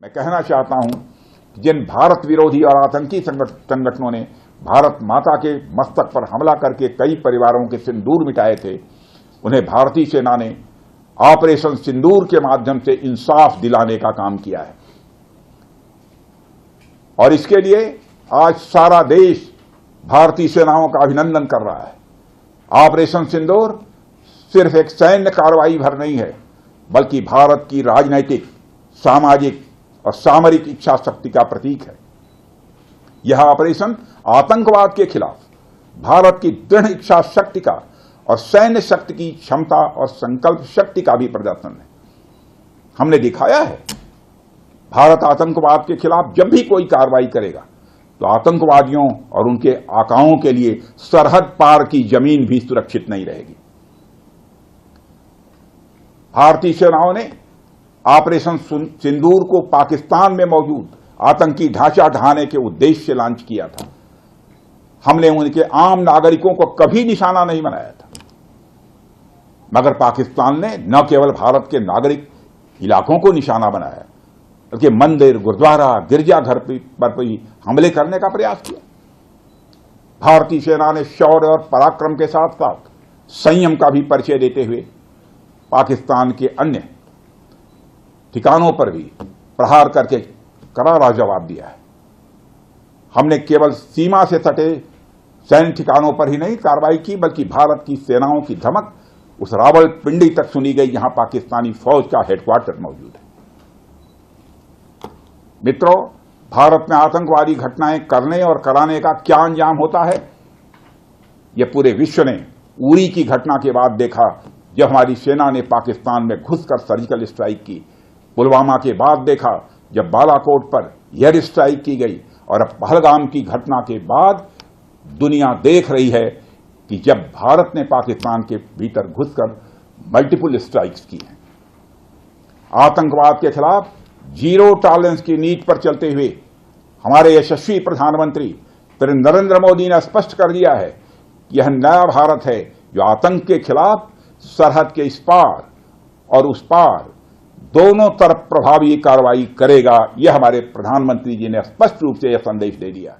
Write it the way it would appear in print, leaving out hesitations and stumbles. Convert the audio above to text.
मैं कहना चाहता हूं कि जिन भारत विरोधी और आतंकी संगठनों ने भारत माता के मस्तक पर हमला करके कई परिवारों के सिंदूर मिटाए थे, उन्हें भारतीय सेना ने ऑपरेशन सिंदूर के माध्यम से इंसाफ दिलाने का काम किया है। और इसके लिए आज सारा देश भारतीय सेनाओं का अभिनंदन कर रहा है। ऑपरेशन सिंदूर सिर्फ एक सैन्य कार्रवाई भर नहीं है, बल्कि भारत की राजनैतिक, सामाजिक और सामरिक इच्छा शक्ति का प्रतीक है। यह ऑपरेशन आतंकवाद के खिलाफ भारत की दृढ़ इच्छा शक्ति का और सैन्य शक्ति की क्षमता और संकल्प शक्ति का भी प्रदर्शन है। हमने दिखाया है, भारत आतंकवाद के खिलाफ जब भी कोई कार्रवाई करेगा तो आतंकवादियों और उनके आकाओं के लिए सरहद पार की जमीन भी सुरक्षित नहीं रहेगी। भारतीय सेनाओं ने ऑपरेशन सिंदूर को पाकिस्तान में मौजूद आतंकी ढांचा ढहाने के उद्देश्य से लॉन्च किया था। हमने उनके आम नागरिकों को कभी निशाना नहीं बनाया था, मगर पाकिस्तान ने न केवल भारत के नागरिक इलाकों को निशाना बनाया, बल्कि मंदिर, गुरुद्वारा, गिरजाघर पर भी हमले करने का प्रयास किया। भारतीय सेना ने शौर्य और पराक्रम के साथ साथ संयम का भी परिचय देते हुए पाकिस्तान के अन्य ठिकानों पर भी प्रहार करके करारा जवाब दिया है। हमने केवल सीमा से सटे सैन्य ठिकानों पर ही नहीं कार्रवाई की, बल्कि भारत की सेनाओं की धमक उस रावलपिंडी तक सुनी गई जहां पाकिस्तानी फौज का हेडक्वार्टर मौजूद है। मित्रों, भारत में आतंकवादी घटनाएं करने और कराने का क्या अंजाम होता है, यह पूरे विश्व ने उरी की घटना के बाद देखा, जब हमारी सेना ने पाकिस्तान में घुसकर सर्जिकल स्ट्राइक की। पुलवामा के बाद देखा, जब बालाकोट पर एयर स्ट्राइक की गई, और अब पहलगाम की घटना के बाद दुनिया देख रही है कि जब भारत ने पाकिस्तान के भीतर घुसकर मल्टीपल स्ट्राइक्स की हैं। आतंकवाद के खिलाफ जीरो टॉलरेंस की नीति पर चलते हुए हमारे यशस्वी प्रधानमंत्री नरेंद्र मोदी ने स्पष्ट कर दिया है कि यह नया भारत है जो आतंक के खिलाफ सरहद के इस पार और उस पार दोनों तरफ प्रभावी कार्रवाई करेगा। यह हमारे प्रधानमंत्री जी ने स्पष्ट रूप से यह संदेश दे दिया।